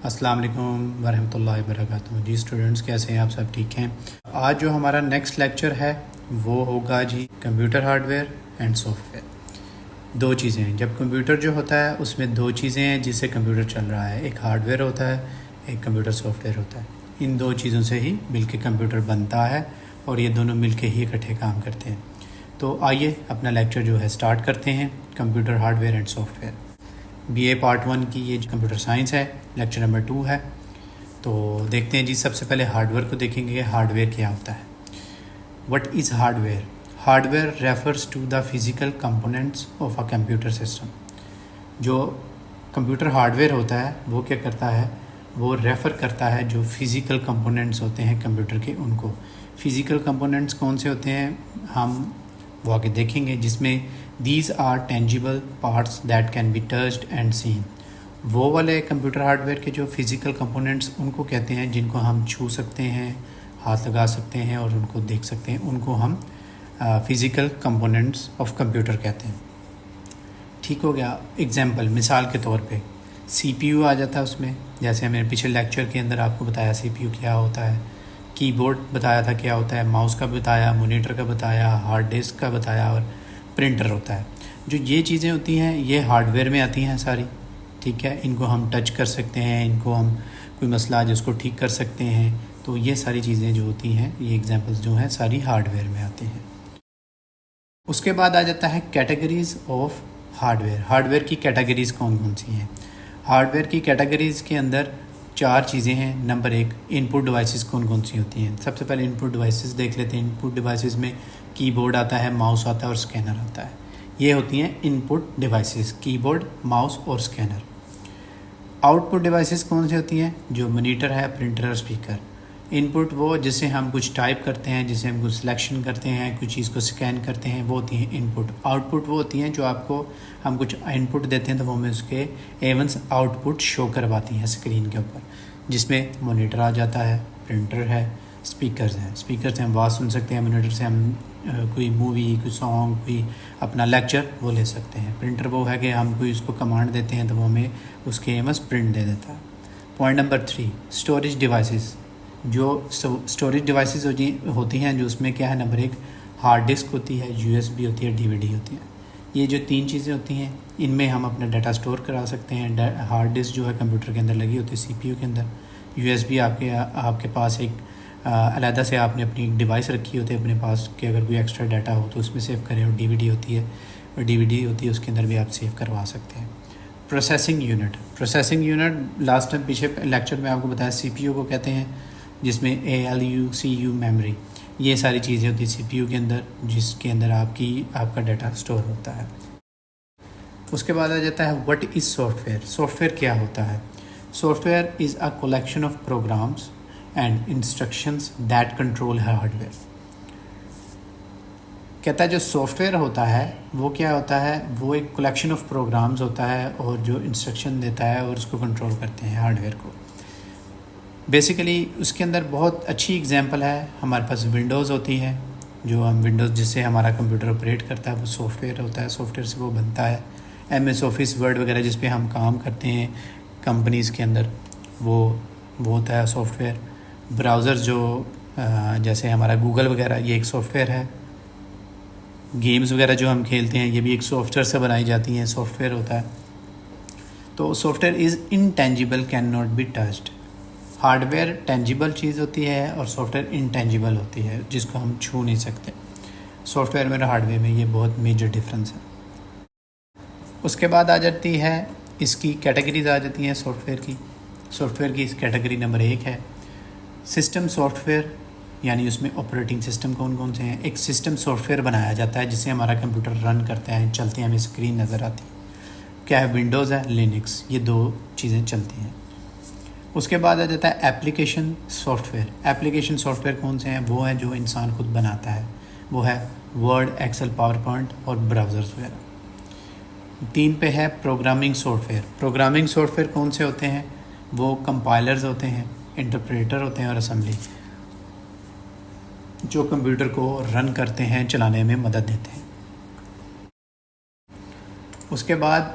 अस्सलाम वालेकुम वरहमतुल्लाहि वबरकातुहू। जी स्टूडेंट्स, कैसे हैं आप? सब ठीक हैं? आज जो हमारा नेक्स्ट लेक्चर है वो होगा जी कंप्यूटर हार्डवेयर एंड सॉफ्टवेयर। दो चीज़ें हैं। जब कंप्यूटर जो होता है उसमें दो चीज़ें हैं जिससे कंप्यूटर चल रहा है, एक हार्डवेयर होता है, एक कंप्यूटर सॉफ्टवेयर होता है। इन दो चीज़ों से ही मिलके कंप्यूटर बनता है और ये दोनों मिलके ही इकट्ठे काम करते हैं। तो आइए अपना लेक्चर जो है स्टार्ट करते हैं, computer hardware and software. BA part 1 की ये कंप्यूटर साइंस है, लेक्चर नंबर 2 है। तो देखते हैं जी। सबसे पहले हार्डवेयर को देखेंगे। हार्डवेयर क्या होता है? What is hardware? Hardware refers to the physical components of a computer system. जो कंप्यूटर हार्डवेयर होता है वो क्या करता है, वो रेफ़र करता है जो फिज़िकल कंपोनेंट्स होते हैं कंप्यूटर के, उनको। फिज़िकल कंपोनेंट्स कौन से होते हैं हम वो आगे देखेंगे, जिसमें these are tangible parts that can be touched and seen. वो वाले कंप्यूटर हार्डवेयर के जो फिज़िकल कंपोनेंट्स उनको कहते हैं जिनको हम छू सकते हैं, हाथ लगा सकते हैं और उनको देख सकते हैं, उनको हम फिज़िकल कंपोनेंट्स ऑफ कंप्यूटर कहते हैं। ठीक हो गया। एग्जांपल, मिसाल के तौर पे CPU आ जाता है उसमें। जैसे मैंने पिछले लेक्चर के अंदर आपको बताया CPU क्या होता है, कीबोर्ड बताया था क्या होता है, माउस का बताया, मॉनिटर का बताया, हार्ड डिस्क का बताया और प्रिंटर होता है। जो ये चीज़ें होती हैं ये हार्डवेयर में आती हैं सारी। ठीक है, इनको हम टच कर सकते हैं, इनको हम कोई मसला है जिसको ठीक कर सकते हैं। तो ये सारी चीज़ें जो होती हैं, ये एग्जांपल्स जो हैं सारी हार्डवेयर में आती हैं। उसके बाद आ जाता है कैटेगरीज़ ऑफ हार्डवेयर। हार्डवेयर की कैटेगरीज़ कौन कौन सी हैं? हार्डवेयर की कैटेगरीज़ के अंदर 4 चीज़ें हैं। नंबर 1, इनपुट डिवाइसेस कौन कौन सी होती हैं। सबसे पहले इनपुट डिवाइसेस देख लेते हैं। इनपुट डिवाइसेस में कीबोर्ड आता है, माउस आता है और स्कैनर आता है। ये होती हैं इनपुट डिवाइसेस, कीबोर्ड, माउस और स्कैनर। आउटपुट डिवाइसेस कौन सी होती हैं? जो मॉनिटर है, प्रिंटर और स्पीकर। इनपुट वो जिससे हम कुछ टाइप करते हैं, जिससे हम कुछ सिलेक्शन करते हैं, कुछ चीज़ को स्कैन करते हैं, वो होती हैं इनपुट। आउटपुट वो होती हैं जो आपको हम कुछ इनपुट देते हैं तो वो हमें उसके एवंस आउटपुट शो करवाती हैं स्क्रीन के ऊपर, जिसमें मॉनिटर आ जाता है, प्रिंटर है, स्पीकर्स हैं। स्पीकर से हम आवाज़ सुन सकते हैं, मॉनिटर से हम कोई मूवी, कोई सॉन्ग, कोई अपना लेक्चर वो ले सकते हैं। प्रिंटर वो है कि हम कोई उसको कमांड देते हैं तो वो हमें उसके एवंस प्रिंट दे देता है। Point number 3, storage devices. जो स्टोरेज डिवाइसेस होती हैं जो उसमें क्या है, नंबर 1 हार्ड डिस्क होती है, USB होती है, DVD होती है। ये जो 3 चीज़ें होती हैं इनमें हम अपना डाटा स्टोर करा सकते हैं। हार्ड डिस्क जो है कंप्यूटर के अंदर लगी होती है, CPU के अंदर। USB आपके पास एक अलहदा से आपने अपनी एक डिवाइस रखी होती है अपने पास कि अगर कोई एक्स्ट्रा डाटा हो तो उसमें सेव करें। और DVD होती है, और DVD होती है उसके अंदर भी आप सेव करवा सकते हैं। Processing unit. Processing unit last time पीछे लेक्चर में आपको बताया CPU को कहते हैं, जिसमें ALU CU मेमोरी, ये सारी चीज़ें होती हैं CPU के अंदर, जिसके अंदर आपका डाटा स्टोर होता है। उसके बाद आ जाता है व्हाट इज़ सॉफ्टवेयर। सॉफ्टवेयर क्या होता है? Software is a collection of programs and instructions that control hardware. कहता है जो सॉफ्टवेयर होता है वो क्या होता है, वो एक कलेक्शन ऑफ प्रोग्राम्स होता है और जो इंस्ट्रक्शन देता है और उसको कंट्रोल करते हैं हार्डवेयर को। बेसिकली उसके अंदर बहुत अच्छी एग्जांपल है, हमारे पास विंडोज़ होती है, जो हम विंडोज़ जिससे हमारा कंप्यूटर ऑपरेट करता है वो सॉफ्टवेयर होता है, सॉफ्टवेयर से वो बनता है। MS ऑफिस, वर्ड वगैरह जिस पे हम काम करते हैं कंपनीज़ के अंदर, वो होता है सॉफ्टवेयर। ब्राउज़र जो जैसे हमारा गूगल वगैरह, ये एक सॉफ्टवेयर है। गेम्स वगैरह जो हम खेलते हैं ये भी एक सॉफ्टवेयर से बनाई जाती हैं, सॉफ्टवेयर होता है। तो software is intangible, can not be touched. Hardware tangible चीज़ होती है और सॉफ्टवेयर इनटेंजिबल होती है, जिसको हम छू नहीं सकते। सॉफ्टवेयर में और हार्डवेयर में ये बहुत मेजर डिफरेंस है। उसके बाद आ जाती है इसकी कैटेगरीज आ जाती हैं सॉफ्टवेयर की। सॉफ्टवेयर की कैटेगरी नंबर 1 है सिस्टम सॉफ्टवेयर, यानी उसमें ऑपरेटिंग सिस्टम कौन कौन से हैं। एक सिस्टम सॉफ्टवेयर बनाया जाता है जिससे हमारा कंप्यूटर रन करता है, चलते हैं, हमें स्क्रीन नज़र आती है। क्या है? विंडोज़ है, लिनक्स, ये 2 चीज़ें चलती हैं। उसके बाद आ जाता है एप्लीकेशन सॉफ्टवेयर। एप्लीकेशन सॉफ्टवेयर कौन से हैं? वो हैं जो इंसान खुद बनाता है, वो है वर्ड, एक्सेल, पावर पॉइंट और ब्राउज़र्स वगैरह। 3 पे है प्रोग्रामिंग सॉफ्टवेयर। प्रोग्रामिंग सॉफ्टवेयर कौन से होते हैं? वो कंपाइलर्स होते हैं, इंटरप्रेटर होते हैं और असेंबली, जो कंप्यूटर को रन करते हैं, चलाने में मदद देते हैं। उसके बाद